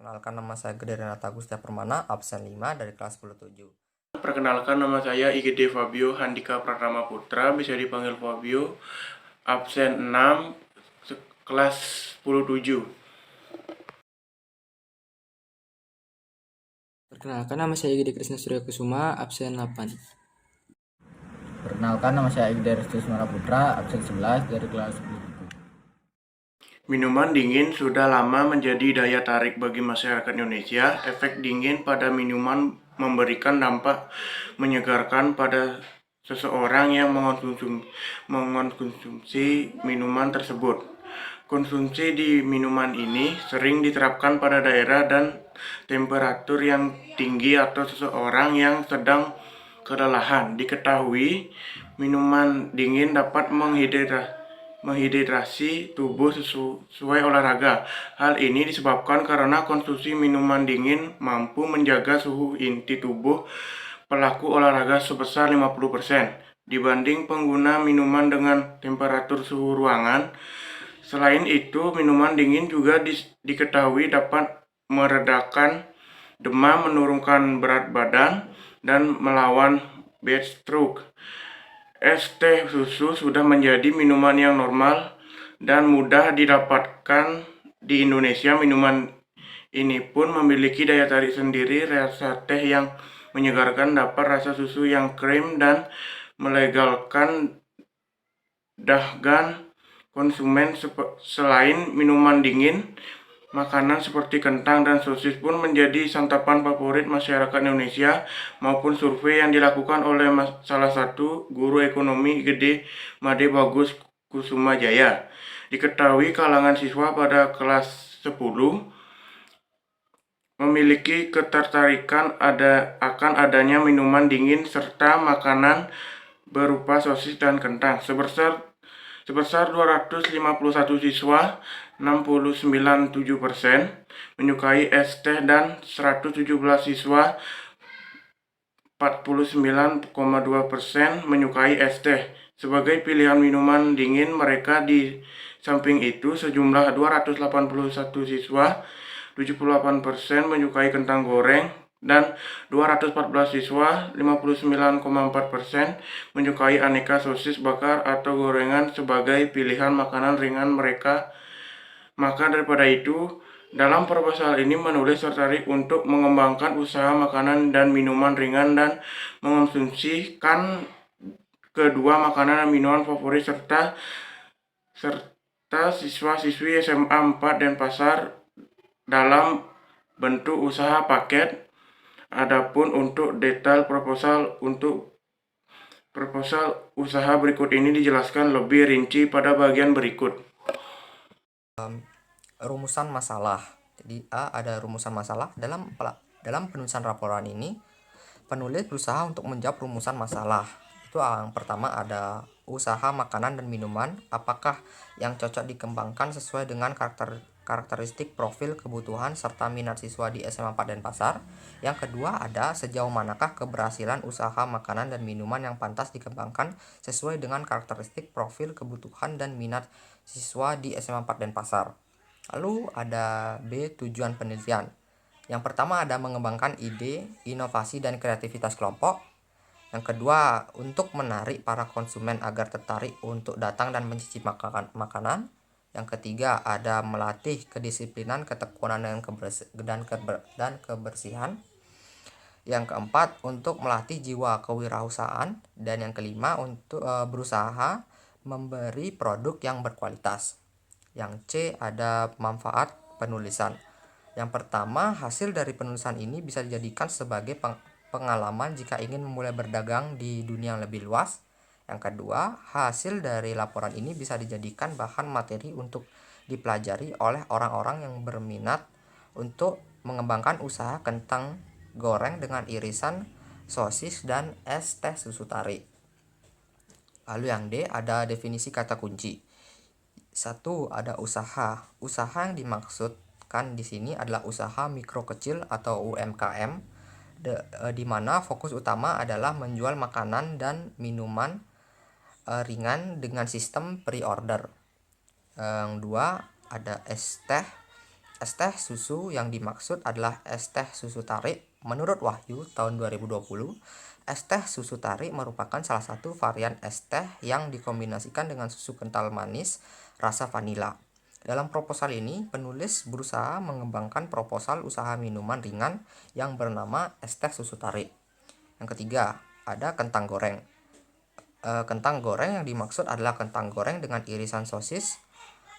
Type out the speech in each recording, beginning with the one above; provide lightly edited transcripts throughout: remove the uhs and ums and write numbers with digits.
Perkenalkan, nama saya Gede Renata Agustia Permana, absen 5 dari kelas 10-7. Perkenalkan, nama saya IGD Fabio Handika Pratama Putra, bisa dipanggil Fabio, absen 6, kelas 10-7. Perkenalkan, nama saya Gede Krisna Surya Kusuma, absen 8. Perkenalkan, nama saya Igde Restu Semara Putra, absen 11 dari kelas 10. Minuman dingin sudah lama menjadi daya tarik bagi masyarakat Indonesia. Efek dingin pada minuman memberikan dampak menyegarkan pada seseorang yang mengonsumsi minuman tersebut. Konsumsi di minuman ini sering diterapkan pada daerah dan temperatur yang tinggi atau seseorang yang sedang kelelahan. Diketahui, minuman dingin dapat menghidrasi tubuh sesuai olahraga. Hal ini disebabkan karena konsumsi minuman dingin mampu menjaga suhu inti tubuh pelaku olahraga sebesar 50% dibanding pengguna minuman dengan temperatur suhu ruangan. Selain itu, minuman dingin juga diketahui dapat meredakan demam, menurunkan berat badan, dan melawan bad stroke. Es teh susu sudah menjadi minuman yang normal dan mudah didapatkan di Indonesia. Minuman ini pun memiliki daya tarik sendiri. Rasa teh yang menyegarkan, dapat rasa susu yang krim dan melegalkan dahaga konsumen. Selain minuman dingin, makanan seperti kentang dan sosis pun menjadi santapan favorit masyarakat Indonesia, maupun survei yang dilakukan oleh salah satu guru ekonomi Gede Made Bagus Kusuma Jaya. Diketahui kalangan siswa pada kelas 10 memiliki ketertarikan akan adanya minuman dingin serta makanan berupa sosis dan kentang. Sebesar 251 siswa, 69,7% menyukai es teh dan 117 siswa, 49,2% menyukai es teh sebagai pilihan minuman dingin mereka. Di samping itu, sejumlah 281 siswa, 78% menyukai kentang goreng, dan 214 siswa, 59,4% menyukai aneka sosis bakar atau gorengan sebagai pilihan makanan ringan mereka. Maka daripada itu, dalam proposal ini menulis tertarik untuk mengembangkan usaha makanan dan minuman ringan dan mengonsumsikan kedua makanan dan minuman favorit serta siswa-siswi SMA 4 Denpasar dalam bentuk usaha paket. Adapun untuk detail proposal usaha berikut ini dijelaskan lebih rinci pada bagian berikut. Rumusan masalah. Jadi A, ada rumusan masalah. Dalam penulisan laporan ini, penulis berusaha untuk menjawab rumusan masalah. Itu yang pertama, ada usaha makanan dan minuman, apakah yang cocok dikembangkan sesuai dengan karakteristik profil kebutuhan serta minat siswa di SMA 4 Denpasar. Yang kedua, ada sejauh manakah keberhasilan usaha makanan dan minuman yang pantas dikembangkan sesuai dengan karakteristik profil kebutuhan dan minat siswa di SMA 4 Denpasar. Lalu ada B, tujuan penelitian. Yang pertama, ada mengembangkan ide, inovasi, dan kreativitas kelompok. Yang kedua, untuk menarik para konsumen agar tertarik untuk datang dan mencicipi makanan. Yang ketiga, ada melatih kedisiplinan, ketekunan, dan kebersihan. Yang keempat, untuk melatih jiwa kewirausahaan. Dan yang kelima, untuk berusaha memberi produk yang berkualitas. Yang C, ada manfaat penulisan. Yang pertama, hasil dari penulisan ini bisa dijadikan sebagai pengalaman jika ingin memulai berdagang di dunia yang lebih luas. Yang kedua, hasil dari laporan ini bisa dijadikan bahan materi untuk dipelajari oleh orang-orang yang berminat untuk mengembangkan usaha kentang goreng dengan irisan sosis dan es teh susu tarik. Lalu yang D, ada definisi kata kunci. 1. Ada usaha. Usaha yang dimaksudkan di sini adalah usaha mikro kecil atau UMKM, di mana fokus utama adalah menjual makanan dan minuman ringan dengan sistem pre-order. Yang 2, ada es teh. Es teh susu yang dimaksud adalah es teh susu tarik. Menurut Wahyu tahun 2020, es teh susu tarik merupakan salah satu varian es teh yang dikombinasikan dengan susu kental manis rasa vanila. Dalam proposal ini, penulis berusaha mengembangkan proposal usaha minuman ringan yang bernama es teh susu tarik. Yang ketiga, ada kentang goreng. Kentang goreng yang dimaksud adalah kentang goreng dengan irisan sosis.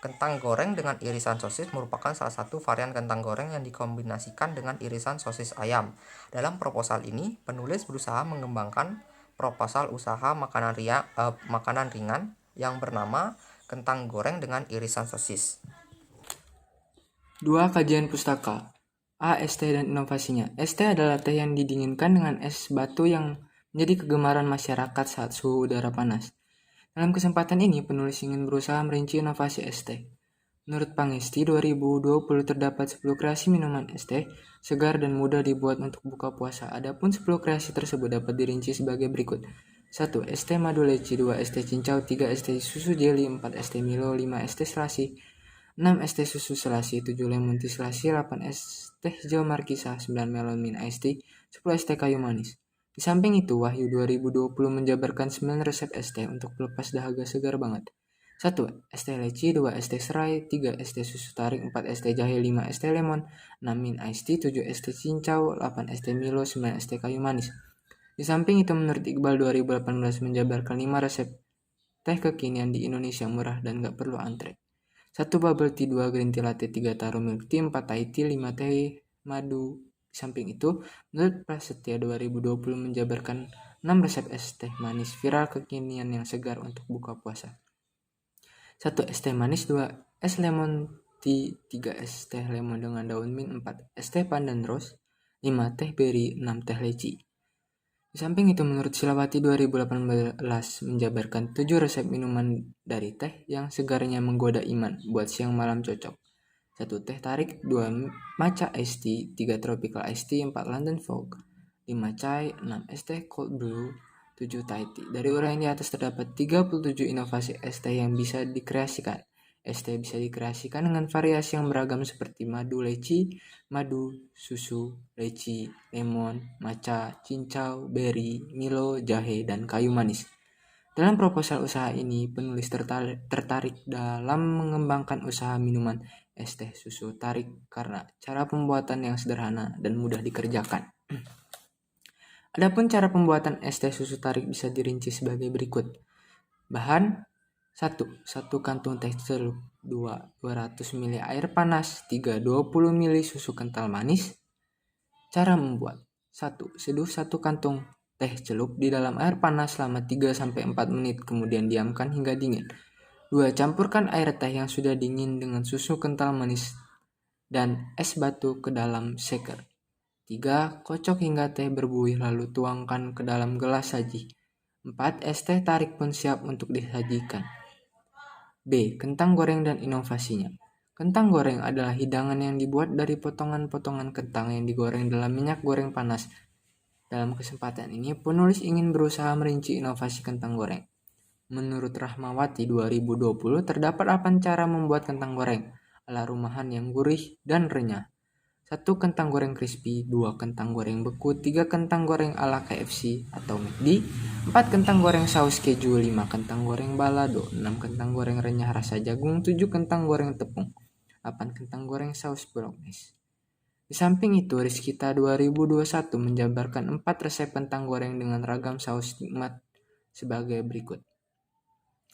Kentang goreng dengan irisan sosis merupakan salah satu varian kentang goreng yang dikombinasikan dengan irisan sosis ayam. Dalam proposal ini, penulis berusaha mengembangkan proposal usaha makanan ringan yang bernama kentang goreng dengan irisan sosis. 2. Kajian pustaka. A. Es teh dan inovasinya. Es teh adalah teh yang didinginkan dengan es batu yang menjadi kegemaran masyarakat saat suhu udara panas. Dalam kesempatan ini, penulis ingin berusaha merinci inovasi es teh. Menurut Pangesti, 2020 terdapat 10 kreasi minuman es teh, segar dan mudah dibuat untuk buka puasa. Adapun 10 kreasi tersebut dapat dirinci sebagai berikut. 1. Es teh madu leci, 2. Es teh cincau, 3. Es teh susu jeli, 4. Es teh Milo, 5. Es teh selasi, 6. Es teh susu selasi, 7. Lemon tea selasi, 8. Es teh hijau markisa, 9. Melon mint iced tea, 10. Es teh kayu manis. Di samping itu, Wahyu 2020 menjabarkan 9 resep es teh untuk pelepas dahaga segar banget. 1. Es teh leci, 2. Es teh serai, 3. Es teh susu tarik, 4. Es teh jahe, 5. Es teh lemon, 6. Mint iced tea, 7. Es teh cincau, 8. Es teh Milo, 9. Es teh kayu manis. Di samping itu, menurut Iqbal 2018 menjabarkan 5 resep teh kekinian di Indonesia murah dan gak perlu antre. 1. Bubble tea, 2. Green tea latte, 3. Taro milk tea, 4. Thai tea, 5. Teh madu. Di samping itu, menurut Prasetya 2020 menjabarkan 6 resep es teh manis viral kekinian yang segar untuk buka puasa. 1. Es teh manis, 2. Es lemon tea, 3. Es teh lemon dengan daun mint, 4. Es teh pandan rose, 5. Teh berry, 6. Teh leci. Di samping itu, menurut Silawati 2018 menjabarkan 7 resep minuman dari teh yang segarnya menggoda iman, buat siang malam cocok. 1. Teh tarik, 2. Matcha iced tea, 3. Tropical iced tea, 4. London fog, 5. Chai, 6. Es teh cold brew, 7. Thai tea. Dari uraian di atas terdapat 37 inovasi es teh yang bisa dikreasikan. Es teh bisa dikreasikan dengan variasi yang beragam seperti madu leci, madu, susu, leci, lemon, matcha, cincau, berry, Milo, jahe, dan kayu manis. Dalam proposal usaha ini, penulis tertarik dalam mengembangkan usaha minuman es teh susu tarik karena cara pembuatan yang sederhana dan mudah dikerjakan. Adapun cara pembuatan es teh susu tarik bisa dirinci sebagai berikut. Bahan: 1. 1 kantung teh celup, 2. 200 ml air panas, 3. 20 ml susu kental manis. Cara membuat: 1. Seduh 1 kantung teh celup di dalam air panas selama 3-4 menit, kemudian diamkan hingga dingin. 2. Campurkan air teh yang sudah dingin dengan susu kental manis dan es batu ke dalam shaker. 3. Kocok hingga teh berbuih lalu tuangkan ke dalam gelas saji. 4. Es teh tarik pun siap untuk disajikan. B. Kentang goreng dan inovasinya. Kentang goreng adalah hidangan yang dibuat dari potongan-potongan kentang yang digoreng dalam minyak goreng panas. Dalam kesempatan ini, penulis ingin berusaha merinci inovasi kentang goreng. Menurut Rahmawati 2020, terdapat 8 cara membuat kentang goreng ala rumahan yang gurih dan renyah. 1. Kentang goreng crispy, 2. Kentang goreng beku, 3. Kentang goreng ala KFC atau McD, 4. Kentang goreng saus keju, 5. Kentang goreng balado, 6. Kentang goreng renyah rasa jagung, 7. Kentang goreng tepung, 8. Kentang goreng saus bolognese. Di samping itu, Rizkita 2021 menjabarkan 4 resep kentang goreng dengan ragam saus nikmat sebagai berikut.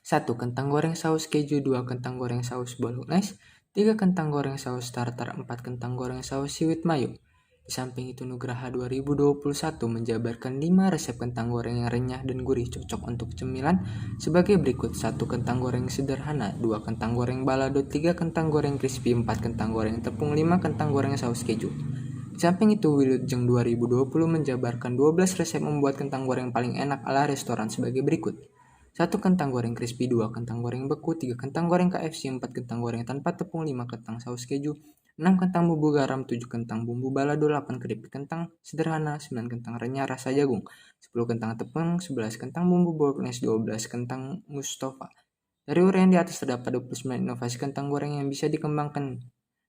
1. Kentang goreng saus keju, 2. Kentang goreng saus bolognese, 3. Kentang goreng saus tartar, 4. Kentang goreng saus siwit mayo. Di samping itu, Nugraha 2021 menjabarkan 5 resep kentang goreng yang renyah dan gurih cocok untuk cemilan sebagai berikut. 1. Kentang goreng sederhana, 2. Kentang goreng balado, 3. Kentang goreng crispy, 4. Kentang goreng tepung, 5. Kentang goreng saus keju. Di samping itu, Wilujeng 2020 menjabarkan 12 resep membuat kentang goreng paling enak ala restoran sebagai berikut. 1. Kentang goreng crispy, 2. Kentang goreng beku, 3. Kentang goreng KFC, 4. Kentang goreng tanpa tepung, 5. Kentang saus keju, 6. Kentang bumbu garam, 7. Kentang bumbu balado, 8. Keripik kentang sederhana, 9. Kentang renyah rasa jagung, 10. Kentang tepung, 11. Kentang bumbu bolognese, 12. Kentang Mustafa. Dari uraian di atas terdapat 29 inovasi kentang goreng yang bisa dikembangkan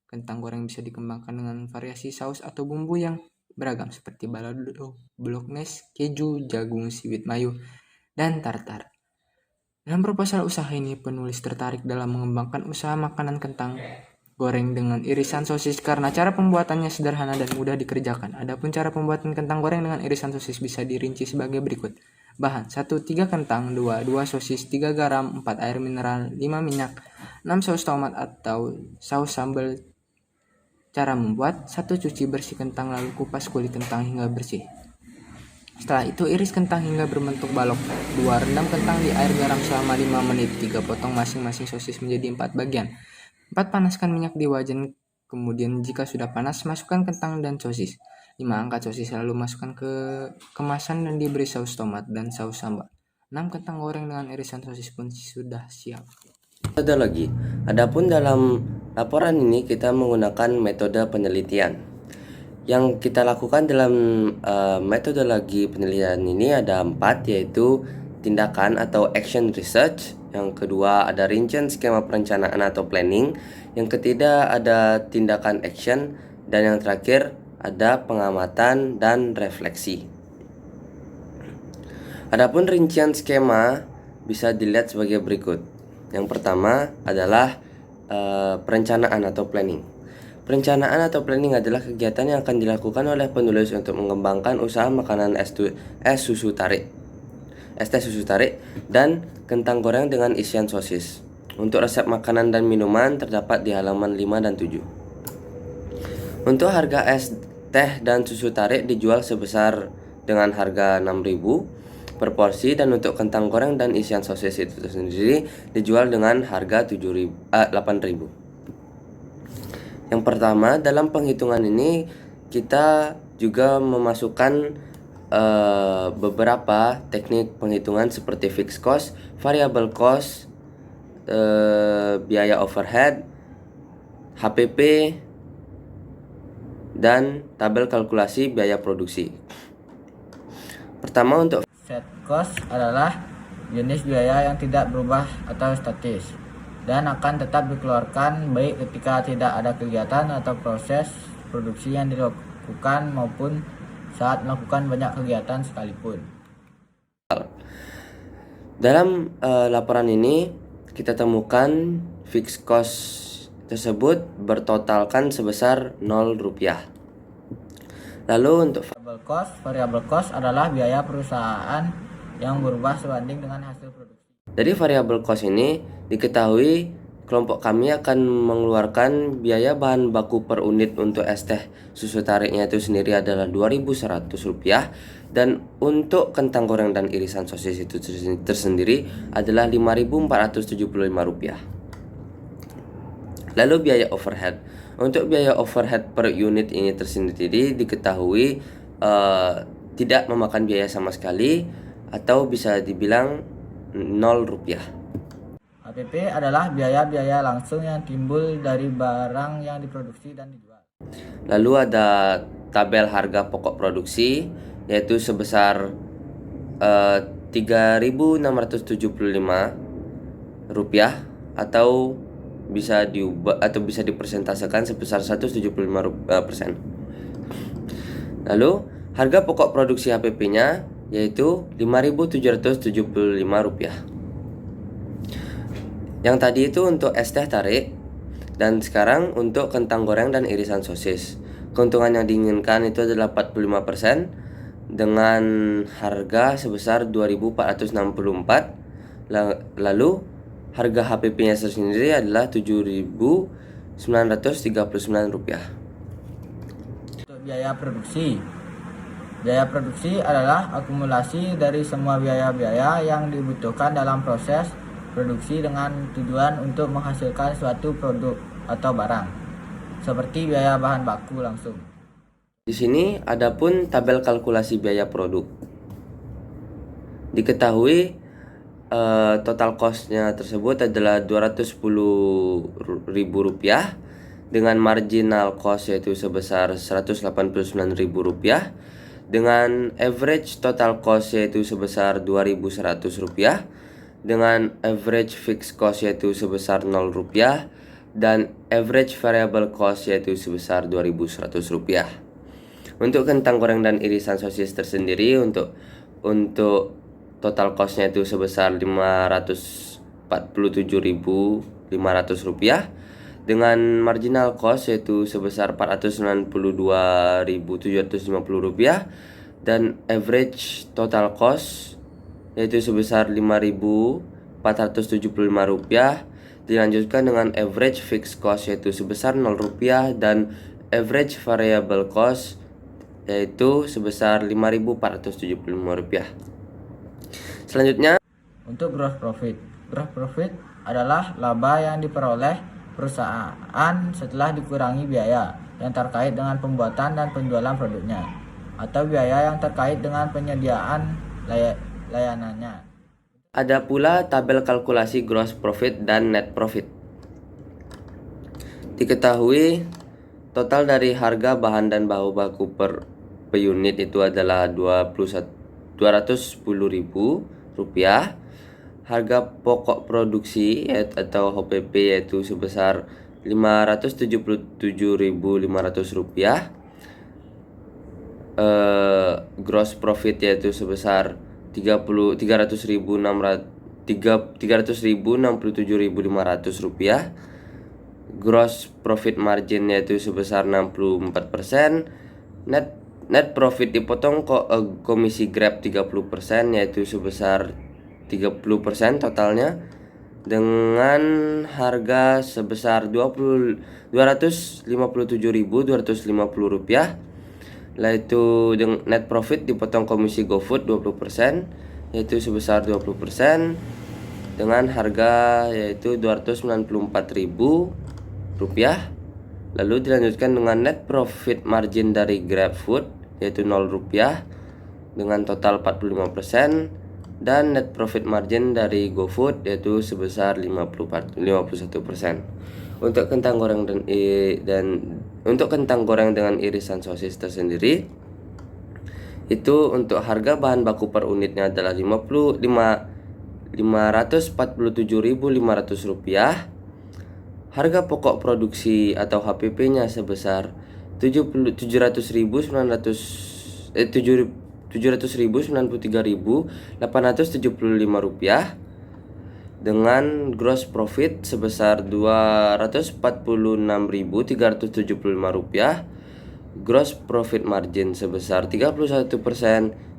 Kentang goreng bisa dikembangkan dengan variasi saus atau bumbu yang beragam seperti balado, bolognese, keju, jagung, seaweed mayo, dan tartar. Dalam proposal usaha ini, penulis tertarik dalam mengembangkan usaha makanan kentang goreng dengan irisan sosis karena cara pembuatannya sederhana dan mudah dikerjakan. Adapun cara pembuatan kentang goreng dengan irisan sosis bisa dirinci sebagai berikut. Bahan: 1. 3 kentang, 2 sosis, 3 garam, 4 air mineral, 5 minyak, 6 saus tomat atau saus sambal. Cara membuat: 1. Cuci bersih kentang lalu kupas kulit kentang hingga bersih. Setelah itu iris kentang hingga berbentuk balok. 2. Rendam kentang di air garam selama 5 menit. 3. Potong masing-masing sosis menjadi 4 bagian. 4. Panaskan minyak di wajan. Kemudian jika sudah panas, masukkan kentang dan sosis. 5. Angkat sosis lalu masukkan ke kemasan dan diberi saus tomat dan saus sambal. 6. Kentang goreng dengan irisan sosis pun sudah siap. Metodologi. Adapun dalam laporan ini kita menggunakan metode penelitian. Yang kita lakukan dalam metodologi penelitian ini ada 4, yaitu tindakan atau action research. Yang kedua ada rincian skema perencanaan atau planning. Yang ketiga ada tindakan action. Dan yang terakhir ada pengamatan dan refleksi. Adapun rincian skema bisa dilihat sebagai berikut. Yang pertama adalah perencanaan atau planning. Perencanaan atau planning adalah kegiatan yang akan dilakukan oleh penulis untuk mengembangkan usaha makanan es teh susu tarik dan kentang goreng dengan isian sosis. Untuk resep makanan dan minuman terdapat di halaman 5 dan 7. Untuk harga es teh dan susu tarik dijual sebesar dengan harga 6.000 per porsi, dan untuk kentang goreng dan isian sosis itu sendiri dijual dengan harga 8.000. Yang pertama, dalam penghitungan ini kita juga memasukkan beberapa teknik penghitungan seperti fixed cost, variable cost, biaya overhead, HPP, dan tabel kalkulasi biaya produksi. Pertama, untuk Set cost adalah jenis biaya yang tidak berubah atau statis dan akan tetap dikeluarkan baik ketika tidak ada kegiatan atau proses produksi yang dilakukan maupun saat melakukan banyak kegiatan sekalipun. dalam laporan ini kita temukan fixed cost tersebut bertotalkan sebesar 0 rupiah. Lalu untuk Variable cost adalah biaya perusahaan yang berubah sebanding dengan hasil produksi. dari variable cost ini diketahui kelompok kami akan mengeluarkan biaya bahan baku per unit untuk es teh susu tariknya itu sendiri adalah Rp2.100, dan untuk kentang goreng dan irisan sosis itu tersendiri adalah Rp5.475. Lalu biaya overhead. Untuk biaya overhead per unit ini tersendiri diketahui tidak memakan biaya sama sekali atau bisa dibilang 0 rupiah. HPP adalah biaya-biaya langsung yang timbul dari barang yang diproduksi dan dijual. Lalu ada tabel harga pokok produksi yaitu sebesar Rp3.675 atau bisa diubah atau bisa dipersentasekan sebesar 175%. Lalu harga pokok produksi HPP-nya yaitu Rp5.775. Yang tadi itu untuk es teh tarik, dan sekarang untuk kentang goreng dan irisan sosis. Keuntungan yang diinginkan itu adalah 45% dengan harga sebesar Rp2.464. Lalu harga HPP-nya sendiri adalah Rp7.939. Untuk biaya produksi. Biaya produksi adalah akumulasi dari semua biaya-biaya yang dibutuhkan dalam proses produksi dengan tujuan untuk menghasilkan suatu produk atau barang, seperti biaya bahan baku langsung. Di sini ada pun tabel kalkulasi biaya produk. Diketahui total cost-nya tersebut adalah Rp210.000 dengan marginal cost yaitu sebesar Rp189.000 dengan average total cost yaitu sebesar Rp2.100 dengan average fixed cost yaitu sebesar Rp0 dan average variable cost yaitu sebesar Rp2.100. Untuk kentang goreng dan irisan sosis tersendiri untuk total costnya itu sebesar Rp547.500 dengan marginal cost yaitu sebesar Rp492.750 dan average total cost yaitu sebesar Rp5.475, dilanjutkan dengan average fixed cost yaitu sebesar Rp0 dan average variable cost yaitu sebesar Rp5.475. Selanjutnya, untuk gross profit. Gross profit adalah laba yang diperoleh perusahaan setelah dikurangi biaya yang terkait dengan pembuatan dan penjualan produknya, atau biaya yang terkait dengan penyediaan layanannya. ada pula tabel kalkulasi gross profit dan net profit. Diketahui total dari harga bahan dan bahan baku per unit itu adalah Rp210.000. Harga pokok produksi atau HPP yaitu sebesar Rp577.500. Gross profit yaitu sebesar Rp300.067.500. Gross profit margin yaitu sebesar 64%. Net profit dipotong komisi Grab 30% yaitu sebesar 30% totalnya, dengan harga sebesar Rp257.250. Yaitu net profit dipotong komisi GoFood 20% yaitu sebesar 20%, dengan harga yaitu Rp294.000. Lalu dilanjutkan dengan net profit margin dari GrabFood yaitu Rp0 dengan total 45%, dan net profit margin dari GoFood yaitu sebesar 51%. Untuk kentang goreng untuk kentang goreng dengan irisan sosis tersendiri, itu untuk harga bahan baku per unitnya adalah Rp547.500. Harga pokok produksi atau HPP-nya sebesar Rp793.875 dengan gross profit sebesar Rp246.375, gross profit margin sebesar 31%,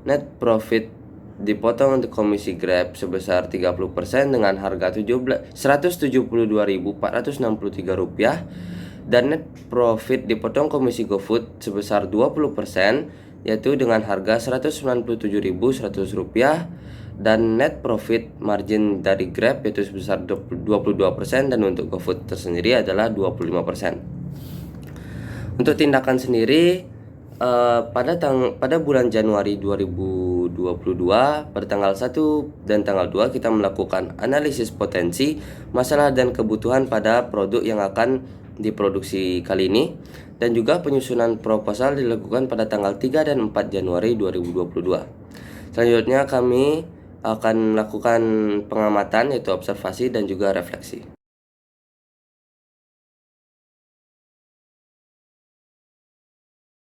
net profit dipotong untuk komisi Grab sebesar 30% dengan harga Rp172.463, dan net profit dipotong komisi GoFood sebesar 20% yaitu dengan harga Rp197.100, dan net profit margin dari Grab yaitu sebesar 22%, dan untuk GoFood tersendiri adalah 25%. Untuk tindakan sendiri, pada bulan Januari 2022 pada tanggal 1 dan tanggal 2 kita melakukan analisis potensi, masalah dan kebutuhan pada produk yang akan diproduksi kali ini, dan juga penyusunan proposal dilakukan pada tanggal 3 dan 4 Januari 2022. Selanjutnya kami akan melakukan pengamatan yaitu observasi dan juga refleksi.